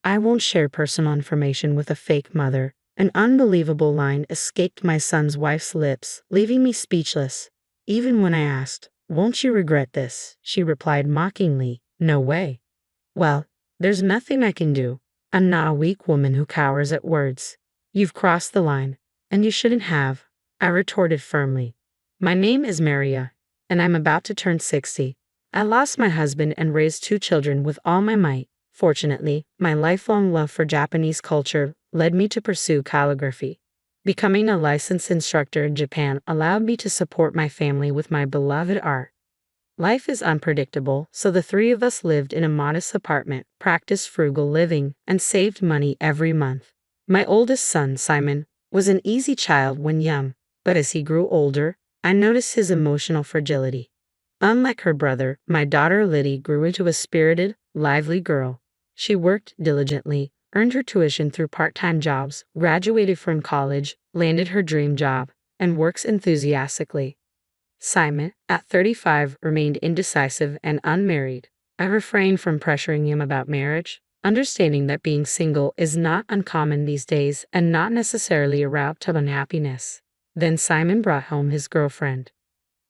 I won't share personal information with a fake mother. An unbelievable line escaped my son's wife's lips, leaving me speechless. Even when I asked, "Won't you regret this?" she replied mockingly, "No way." Well, there's nothing I can do. I'm not a weak woman who cowers at words. You've crossed the line, and you shouldn't have, I retorted firmly. My name is Maria, and I'm about to turn 60. I lost my husband and raised 2 children with all my might. Fortunately, my lifelong love for Japanese culture led me to pursue calligraphy. Becoming a licensed instructor in Japan allowed me to support my family with my beloved art. Life is unpredictable, so the 3 of us lived in a modest apartment, practiced frugal living, and saved money every month. My oldest son, Simon, was an easy child when young, but as he grew older, I noticed his emotional fragility. Unlike her brother, my daughter Liddy grew into a spirited, lively girl. She worked diligently, earned her tuition through part-time jobs, graduated from college, landed her dream job, and works enthusiastically. Simon, at 35, remained indecisive and unmarried. I refrained from pressuring him about marriage, understanding that being single is not uncommon these days and not necessarily a route to unhappiness. Then Simon brought home his girlfriend.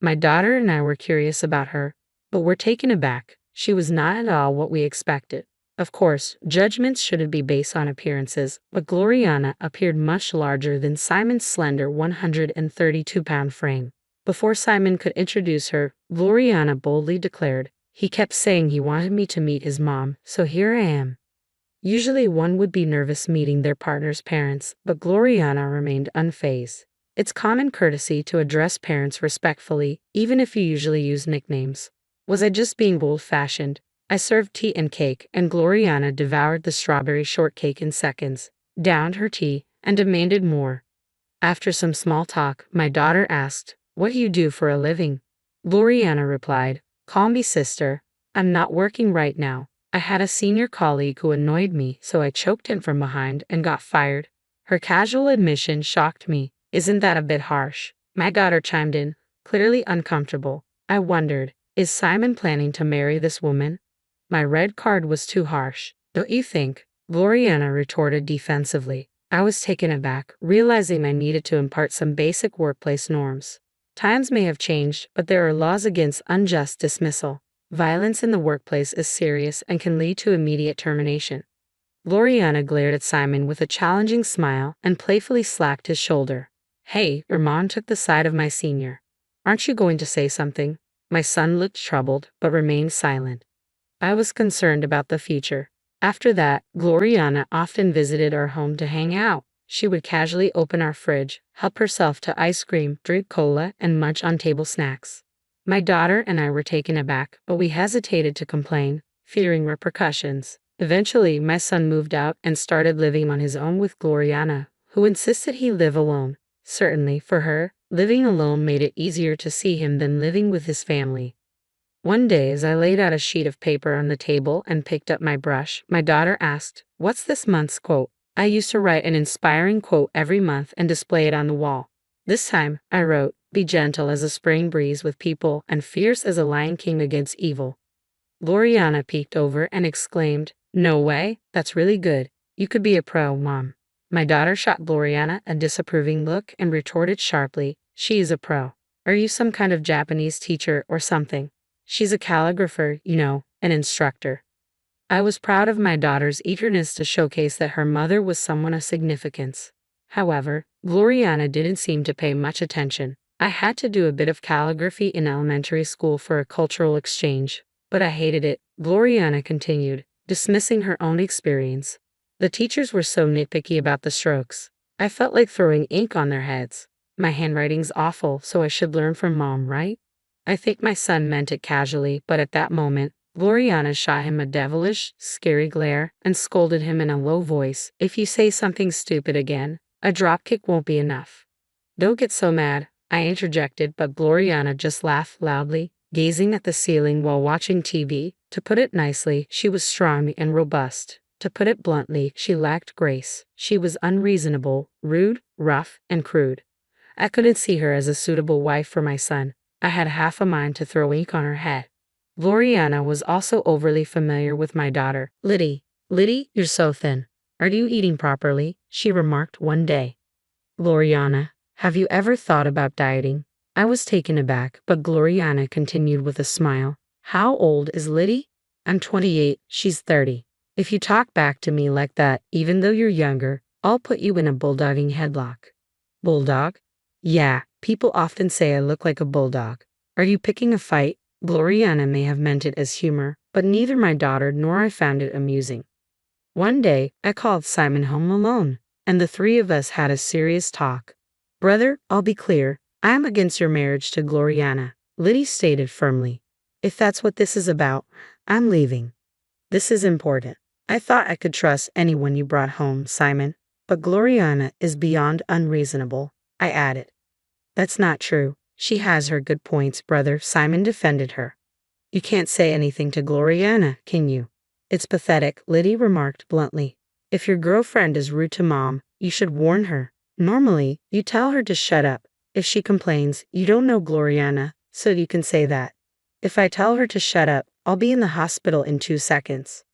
My daughter and I were curious about her, but were taken aback. She was not at all what we expected. Of course, judgments shouldn't be based on appearances, but Gloriana appeared much larger than Simon's slender 132-pound frame. Before Simon could introduce her, Gloriana boldly declared, "He kept saying he wanted me to meet his mom, so here I am." Usually one would be nervous meeting their partner's parents, but Gloriana remained unfazed. It's common courtesy to address parents respectfully, even if you usually use nicknames. Was I just being old-fashioned? I served tea and cake, and Gloriana devoured the strawberry shortcake in seconds, downed her tea, and demanded more. After some small talk, my daughter asked, "What do you do for a living?" Gloriana replied, "Call me sister. I'm not working right now. I had a senior colleague who annoyed me, so I choked him from behind and got fired." Her casual admission shocked me. "Isn't that a bit harsh?" My daughter chimed in, clearly uncomfortable. I wondered, is Simon planning to marry this woman? My red card was too harsh, don't you think? Gloriana retorted defensively. I was taken aback, realizing I needed to impart some basic workplace norms. Times may have changed, but there are laws against unjust dismissal. Violence in the workplace is serious and can lead to immediate termination. Gloriana glared at Simon with a challenging smile and playfully slapped his shoulder. "Hey," your mom took the side of my senior. "Aren't you going to say something?" My son looked troubled, but remained silent. I was concerned about the future. After that, Gloriana often visited our home to hang out. She would casually open our fridge, help herself to ice cream, drink cola, and munch on table snacks. My daughter and I were taken aback, but we hesitated to complain, fearing repercussions. Eventually, my son moved out and started living on his own with Gloriana, who insisted he live alone. Certainly, for her, living alone made it easier to see him than living with his family. One day, as I laid out a sheet of paper on the table and picked up my brush, my daughter asked, "What's this month's quote?" I used to write an inspiring quote every month and display it on the wall. This time, I wrote, "Be gentle as a spring breeze with people and fierce as a lion king against evil." Gloriana peeked over and exclaimed, "No way, that's really good. You could be a pro, Mom." My daughter shot Gloriana a disapproving look and retorted sharply, "She is a pro. Are you some kind of Japanese teacher or something? She's a calligrapher, you know, an instructor." I was proud of my daughter's eagerness to showcase that her mother was someone of significance. However, Gloriana didn't seem to pay much attention. I had to do a bit of calligraphy in elementary school for a cultural exchange, but I hated it, Gloriana continued, dismissing her own experience. The teachers were so nitpicky about the strokes. I felt like throwing ink on their heads. My handwriting's awful, so I should learn from Mom, right? I think my son meant it casually, but at that moment, Gloriana shot him a devilish, scary glare and scolded him in a low voice, "If you say something stupid again, a dropkick won't be enough." "Don't get so mad," I interjected, but Gloriana just laughed loudly, gazing at the ceiling while watching TV. To put it nicely, she was strong and robust. To put it bluntly, she lacked grace. She was unreasonable, rude, rough, and crude. I couldn't see her as a suitable wife for my son. I had half a mind to throw ink on her head. Gloriana was also overly familiar with my daughter, Liddy. "Liddy, you're so thin. Are you eating properly?" she remarked one day. "Gloriana, have you ever thought about dieting?" I was taken aback, but Gloriana continued with a smile. "How old is Liddy?" "I'm 28, she's 30. If you talk back to me like that, even though you're younger, I'll put you in a bulldogging headlock." "Bulldog?" "Yeah, people often say I look like a bulldog." "Are you picking a fight?" Gloriana may have meant it as humor, but neither my daughter nor I found it amusing. One day, I called Simon home alone, and the three of us had a serious talk. "Brother, I'll be clear. I am against your marriage to Gloriana," Liddy stated firmly. "If that's what this is about, I'm leaving. This is important. I thought I could trust anyone you brought home, Simon, but Gloriana is beyond unreasonable," I added. "That's not true. She has her good points, brother," Simon defended her. "You can't say anything to Gloriana, can you?" "It's pathetic," Liddy remarked bluntly. "If your girlfriend is rude to mom, you should warn her. Normally, you tell her to shut up. If she complains, you don't know Gloriana, so you can say that. If I tell her to shut up, I'll be in the hospital in 2 seconds."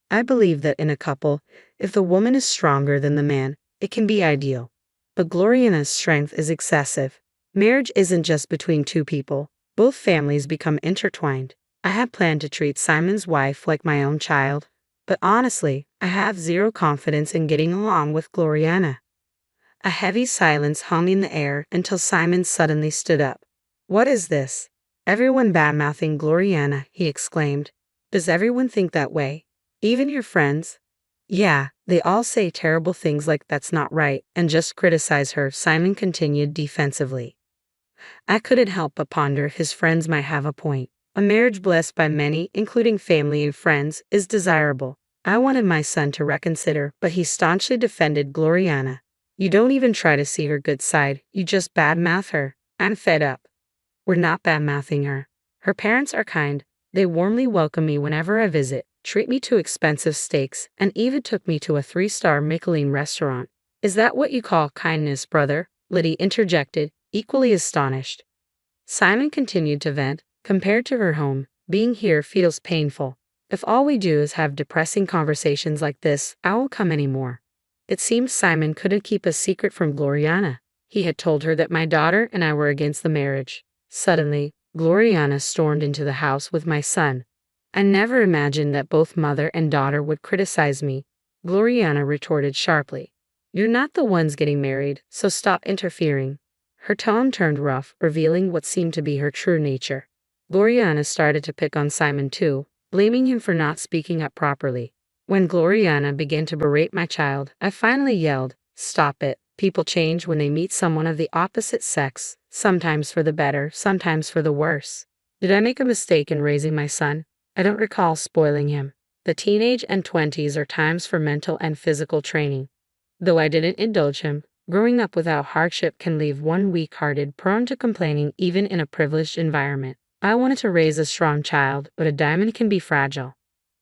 I believe that in a couple, if the woman is stronger than the man, it can be ideal. But Gloriana's strength is excessive. Marriage isn't just between two people. Both families become intertwined. I had planned to treat Simon's wife like my own child, but honestly, I have zero confidence in getting along with Gloriana. A heavy silence hung in the air until Simon suddenly stood up. "What is this? Everyone bad-mouthing Gloriana," he exclaimed. "Does everyone think that way? Even your friends?" "Yeah, they all say terrible things like that's not right and just criticize her," Simon continued defensively. I couldn't help but ponder if his friends might have a point. A marriage blessed by many, including family and friends, is desirable. I wanted my son to reconsider, but he staunchly defended Gloriana. "You don't even try to see her good side, you just badmouth her. I'm fed up." "We're not badmouthing her. Her parents are kind. They warmly welcome me whenever I visit, treat me to expensive steaks, and even took me to a 3-star Michelin restaurant." "Is that what you call kindness, brother?" Liddy interjected, equally astonished. Simon continued to vent. "Compared to her home, being here feels painful. If all we do is have depressing conversations like this, I won't come anymore." It seems Simon couldn't keep a secret from Gloriana. He had told her that my daughter and I were against the marriage. Suddenly, Gloriana stormed into the house with my son. I never imagined that both mother and daughter would criticize me. Gloriana retorted sharply. "You're not the ones getting married, so stop interfering." Her tone turned rough, revealing what seemed to be her true nature. Gloriana started to pick on Simon too, blaming him for not speaking up properly. When Gloriana began to berate my child, I finally yelled, "Stop it. People change when they meet someone of the opposite sex, sometimes for the better, sometimes for the worse. Did I make a mistake in raising my son? I don't recall spoiling him. The teenage and 20s are times for mental and physical training. Though I didn't indulge him, growing up without hardship can leave one weak-hearted, prone to complaining even in a privileged environment. I wanted to raise a strong child, but a diamond can be fragile."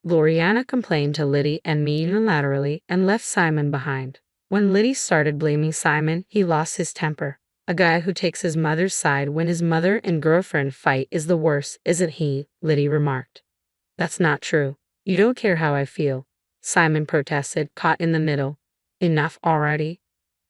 Gloriana complained to Liddy and me unilaterally and left Simon behind. When Liddy started blaming Simon, he lost his temper. "A guy who takes his mother's side when his mother and girlfriend fight is the worst, isn't he?" Liddy remarked. "That's not true. You don't care how I feel," Simon protested, caught in the middle. "Enough already."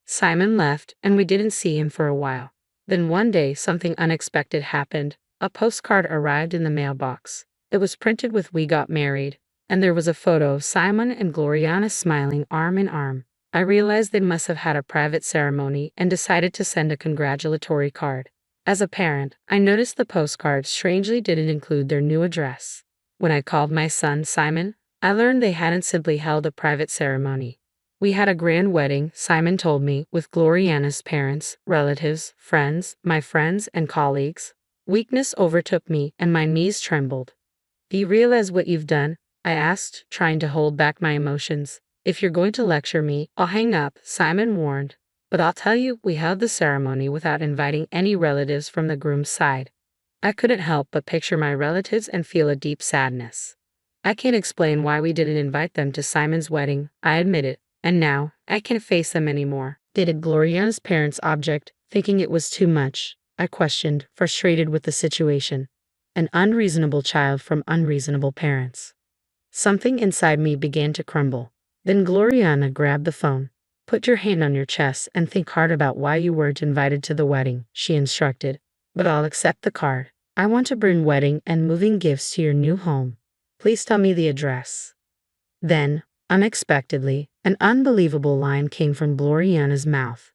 Simon left, and we didn't see him for a while. Then one day, something unexpected happened. A postcard arrived in the mailbox. It was printed with "We got married," and there was a photo of Simon and Gloriana smiling arm in arm. I realized they must have had a private ceremony and decided to send a congratulatory card. As a parent, I noticed the postcard strangely didn't include their new address. When I called my son Simon, I learned they hadn't simply held a private ceremony. "We had a grand wedding," Simon told me, "with Gloriana's parents, relatives, friends, my friends, and colleagues." Weakness overtook me, and my knees trembled. "Do you realize what you've done?" I asked, trying to hold back my emotions. "If you're going to lecture me, I'll hang up," Simon warned. "But I'll tell you, we held the ceremony without inviting any relatives from the groom's side." I couldn't help but picture my relatives and feel a deep sadness. "I can't explain why we didn't invite them to Simon's wedding," I admitted. "And now, I can't face them anymore." "Did Gloriana's parents object, thinking it was too much?" I questioned, frustrated with the situation. An unreasonable child from unreasonable parents. Something inside me began to crumble. Then Gloriana grabbed the phone. Put your hand on your chest and think hard about why you weren't invited to the wedding, she instructed. But I'll accept the card. I want to bring wedding and moving gifts to your new home. Please tell me the address. Then, unexpectedly, an unbelievable line came from Gloriana's mouth.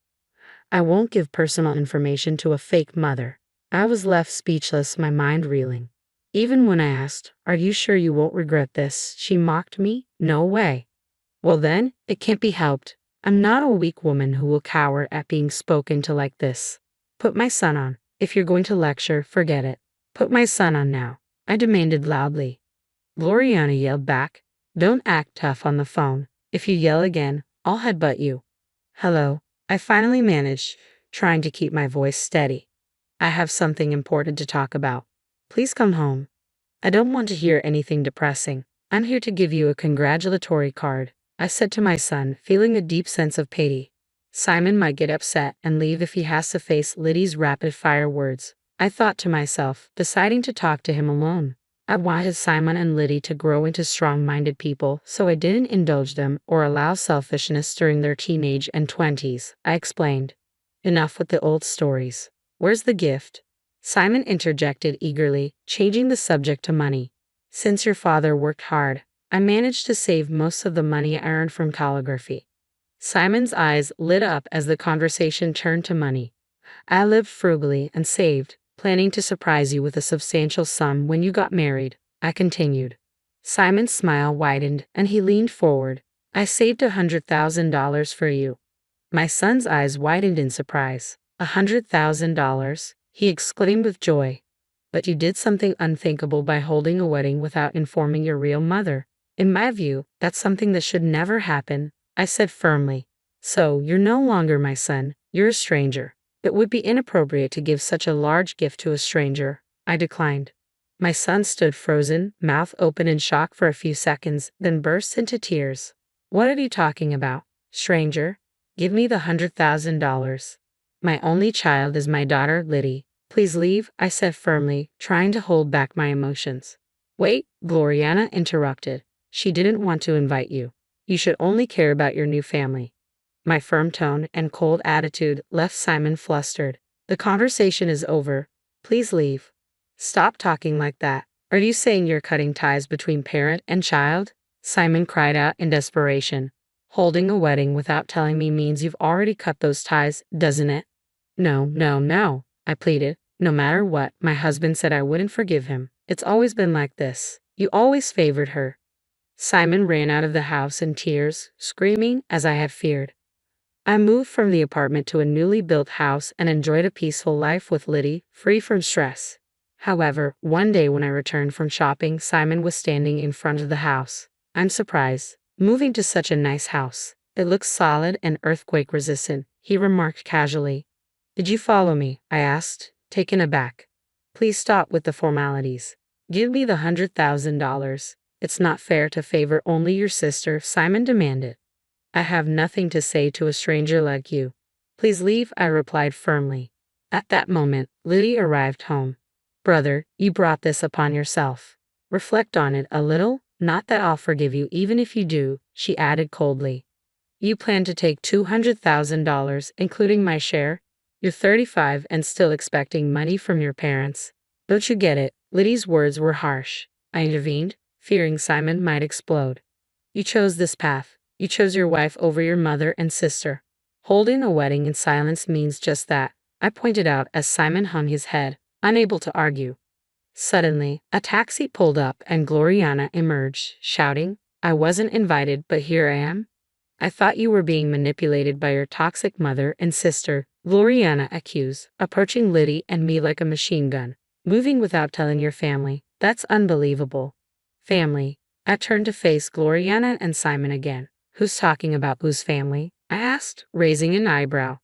I won't give personal information to a fake mother. I was left speechless, my mind reeling. Even when I asked, "Are you sure you won't regret this?" she mocked me. No way. Well then, it can't be helped. I'm not a weak woman who will cower at being spoken to like this. Put my son on. If you're going to lecture, forget it. Put my son on now, I demanded loudly. Gloriana yelled back, don't act tough on the phone. If you yell again, I'll headbutt you. Hello, I finally managed, trying to keep my voice steady. I have something important to talk about. Please come home. I don't want to hear anything depressing. I'm here to give you a congratulatory card, I said to my son, feeling a deep sense of pity. Simon might get upset and leave if he has to face Liddy's rapid-fire words, I thought to myself, deciding to talk to him alone. I wanted Simon and Liddy to grow into strong-minded people, so I didn't indulge them or allow selfishness during their teenage and 20s, I explained. Enough with the old stories. Where's the gift? Simon interjected eagerly, changing the subject to money. Since your father worked hard, I managed to save most of the money I earned from calligraphy. Simon's eyes lit up as the conversation turned to money. I lived frugally and saved, planning to surprise you with a substantial sum when you got married, I continued. Simon's smile widened and he leaned forward. I saved $100,000 for you. My son's eyes widened in surprise. $100,000, he exclaimed with joy. But you did something unthinkable by holding a wedding without informing your real mother. In my view, that's something that should never happen, I said firmly. So, you're no longer my son, you're a stranger. It would be inappropriate to give such a large gift to a stranger, I declined. My son stood frozen, mouth open in shock for a few seconds, then burst into tears. What are you talking about, stranger? Give me the $100,000. My only child is my daughter, Liddy. Please leave, I said firmly, trying to hold back my emotions. Wait, Gloriana interrupted. She didn't want to invite you. You should only care about your new family. My firm tone and cold attitude left Simon flustered. The conversation is over. Please leave. Stop talking like that. Are you saying you're cutting ties between parent and child? Simon cried out in desperation. Holding a wedding without telling me means you've already cut those ties, doesn't it? No, I pleaded. No matter what, my husband said I wouldn't forgive him. It's always been like this. You always favored her. Simon ran out of the house in tears, screaming as I had feared. I moved from the apartment to a newly built house and enjoyed a peaceful life with Liddy, free from stress. However, one day when I returned from shopping, Simon was standing in front of the house. I'm surprised. Moving to such a nice house. It looks solid and earthquake resistant, he remarked casually. Did you follow me? I asked, taken aback. Please stop with the formalities. Give me the $100,000. It's not fair to favor only your sister, Simon demanded. I have nothing to say to a stranger like you. Please leave, I replied firmly. At that moment, Liddy arrived home. Brother, you brought this upon yourself. Reflect on it a little, not that I'll forgive you even if you do, she added coldly. You plan to take $200,000, including my share? You're 35 and still expecting money from your parents. Don't you get it? Liddy's words were harsh. I intervened, fearing Simon might explode. You chose this path. You chose your wife over your mother and sister. Holding a wedding in silence means just that, I pointed out as Simon hung his head, unable to argue. Suddenly, a taxi pulled up and Gloriana emerged, shouting, I wasn't invited, but here I am. I thought you were being manipulated by your toxic mother and sister, Gloriana accused, approaching Liddy and me like a machine gun. Moving without telling your family, that's unbelievable. Family. I turned to face Gloriana and Simon again. Who's talking about whose family? I asked, raising an eyebrow.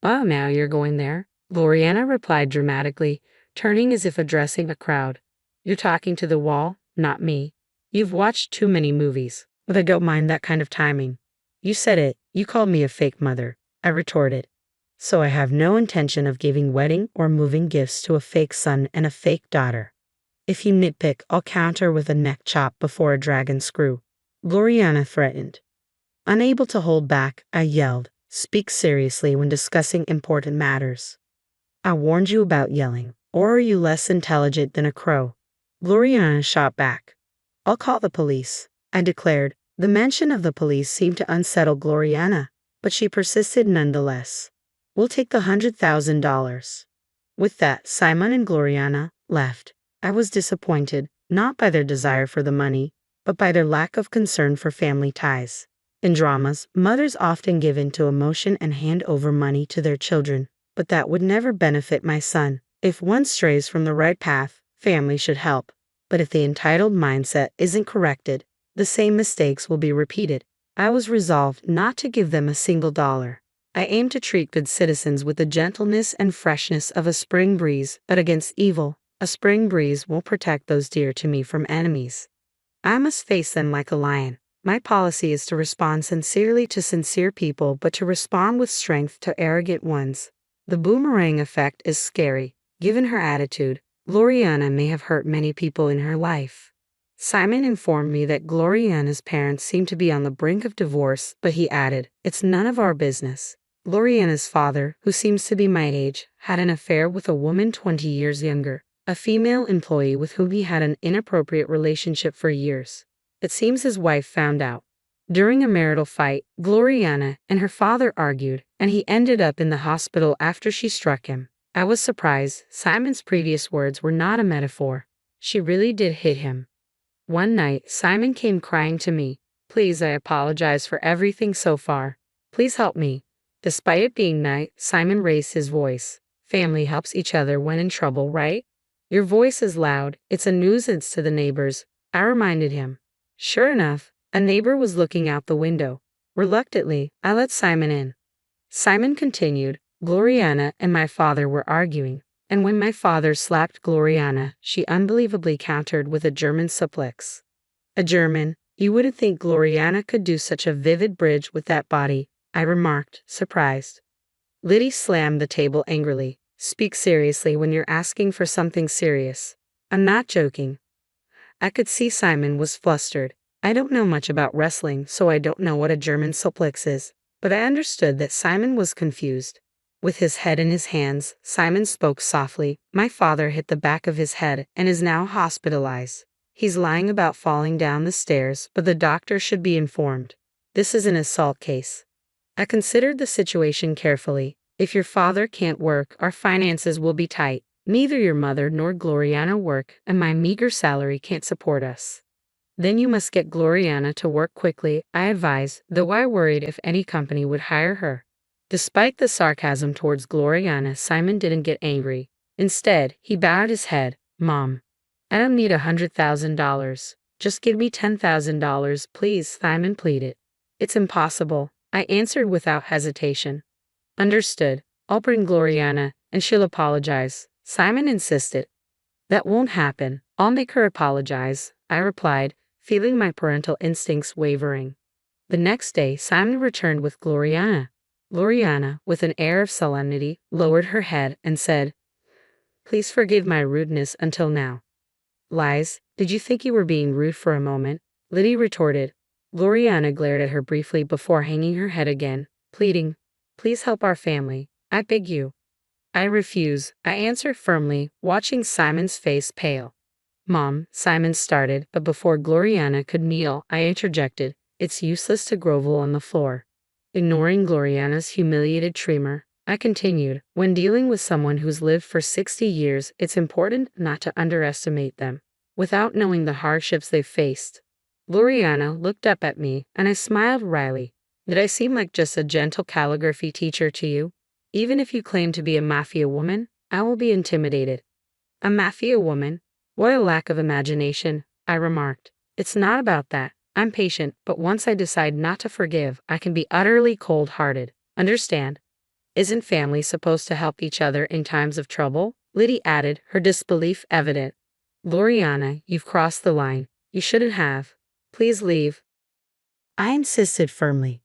Oh, now you're going there, Gloriana replied dramatically, turning as if addressing a crowd. You're talking to the wall, not me. You've watched too many movies, but I don't mind that kind of timing. You said it, you called me a fake mother, I retorted. So I have no intention of giving wedding or moving gifts to a fake son and a fake daughter. If you nitpick, I'll counter with a neck chop before a dragon screw, Gloriana threatened. Unable to hold back, I yelled, speak seriously when discussing important matters. I warned you about yelling, or are you less intelligent than a crow? Gloriana shot back. I'll call the police, I declared. The mention of the police seemed to unsettle Gloriana, but she persisted nonetheless. We'll take the $100,000. With that, Simon and Gloriana left. I was disappointed, not by their desire for the money, but by their lack of concern for family ties. In dramas, mothers often give in to emotion and hand over money to their children, but that would never benefit my son. If one strays from the right path, family should help. But if the entitled mindset isn't corrected, the same mistakes will be repeated. I was resolved not to give them a single dollar. I aimed to treat good citizens with the gentleness and freshness of a spring breeze, but against evil, a spring breeze won't protect those dear to me from enemies. I must face them like a lion. My policy is to respond sincerely to sincere people, but to respond with strength to arrogant ones. The boomerang effect is scary. Given her attitude, Gloriana may have hurt many people in her life. Simon informed me that Gloriana's parents seemed to be on the brink of divorce, but he added, it's none of our business. Gloriana's father, who seems to be my age, had an affair with a woman 20 years younger, a female employee with whom he had an inappropriate relationship for years. It seems his wife found out. During a marital fight, Gloriana and her father argued, and he ended up in the hospital after she struck him. I was surprised. Simon's previous words were not a metaphor. She really did hit him. One night, Simon came crying to me. Please, I apologize for everything so far. Please help me. Despite it being night, Simon raised his voice. Family helps each other when in trouble, right? Your voice is loud. It's a nuisance to the neighbors, I reminded him. Sure enough, a neighbor was looking out the window. Reluctantly, I let Simon in. Simon continued, Gloriana and my father were arguing, and when my father slapped Gloriana, she unbelievably countered with a German suplex. A German? You wouldn't think Gloriana could do such a vivid bridge with that body, I remarked, surprised. Liddy slammed the table angrily. Speak seriously when you're asking for something serious. I'm not joking. I could see Simon was flustered. I don't know much about wrestling, so I don't know what a German suplex is, but I understood that Simon was confused. With his head in his hands, Simon spoke softly. My father hit the back of his head and is now hospitalized. He's lying about falling down the stairs, but the doctor should be informed. This is an assault case. I considered the situation carefully. If your father can't work, our finances will be tight. Neither your mother nor Gloriana work, and my meager salary can't support us. Then you must get Gloriana to work quickly, I advised, though I worried if any company would hire her. Despite the sarcasm towards Gloriana, Simon didn't get angry. Instead, he bowed his head. Mom, I don't need $100,000. Just give me $10,000, please, Simon pleaded. It's impossible, I answered without hesitation. Understood. I'll bring Gloriana, and she'll apologize, Simon insisted. That won't happen. I'll make her apologize, I replied, feeling my parental instincts wavering. The next day, Simon returned with Gloriana. Gloriana, with an air of solemnity, lowered her head and said, Please forgive my rudeness until now. Lies, did you think you were being rude for a moment? Liddy retorted. Gloriana glared at her briefly before hanging her head again, pleading, Please help our family, I beg you. I refuse, I answered firmly, watching Simon's face pale. Mom, Simon started, but before Gloriana could kneel, I interjected, It's useless to grovel on the floor. Ignoring Gloriana's humiliated tremor, I continued, When dealing with someone who's lived for 60 years, it's important not to underestimate them, without knowing the hardships they've faced. Gloriana looked up at me, and I smiled wryly. Did I seem like just a gentle calligraphy teacher to you? Even if you claim to be a mafia woman, I will be intimidated. A mafia woman? What a lack of imagination, I remarked. It's not about that. I'm patient, but once I decide not to forgive, I can be utterly cold-hearted. Understand? Isn't family supposed to help each other in times of trouble? Liddy added, her disbelief evident. Gloriana, you've crossed the line. You shouldn't have. Please leave. I insisted firmly.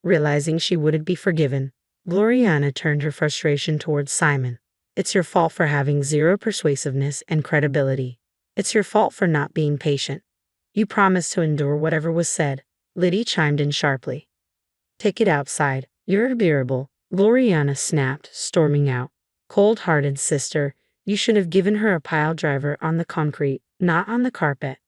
Realizing she wouldn't be forgiven, Gloriana turned her frustration towards Simon. It's your fault for having zero persuasiveness and credibility. It's your fault for not being patient. You promised to endure whatever was said. Liddy chimed in sharply. Take it outside. You're unbearable, Gloriana snapped, storming out. Cold-hearted sister, you should have given her a pile driver on the concrete, not on the carpet.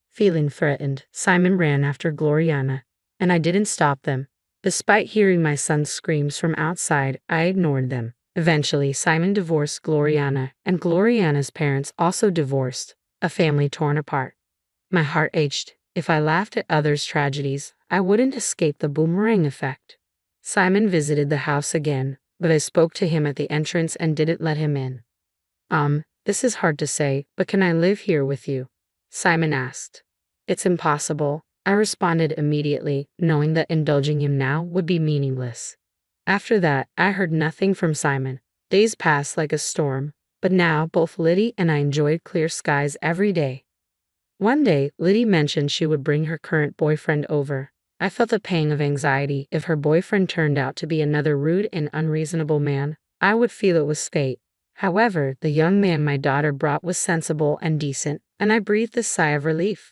Feeling threatened, Simon ran after Gloriana, and I didn't stop them. Despite hearing my son's screams from outside, I ignored them. Eventually, Simon divorced Gloriana, and Gloriana's parents also divorced, a family torn apart. My heart ached. If I laughed at others' tragedies, I wouldn't escape the boomerang effect. Simon visited the house again, but I spoke to him at the entrance and didn't let him in. This is hard to say, but can I live here with you? Simon asked. It's impossible, I responded immediately, knowing that indulging him now would be meaningless. After that, I heard nothing from Simon. Days passed like a storm, but now both Liddy and I enjoyed clear skies every day. One day, Liddy mentioned she would bring her current boyfriend over. I felt a pang of anxiety. If her boyfriend turned out to be another rude and unreasonable man, I would feel it was fate. However, the young man my daughter brought was sensible and decent, and I breathed a sigh of relief.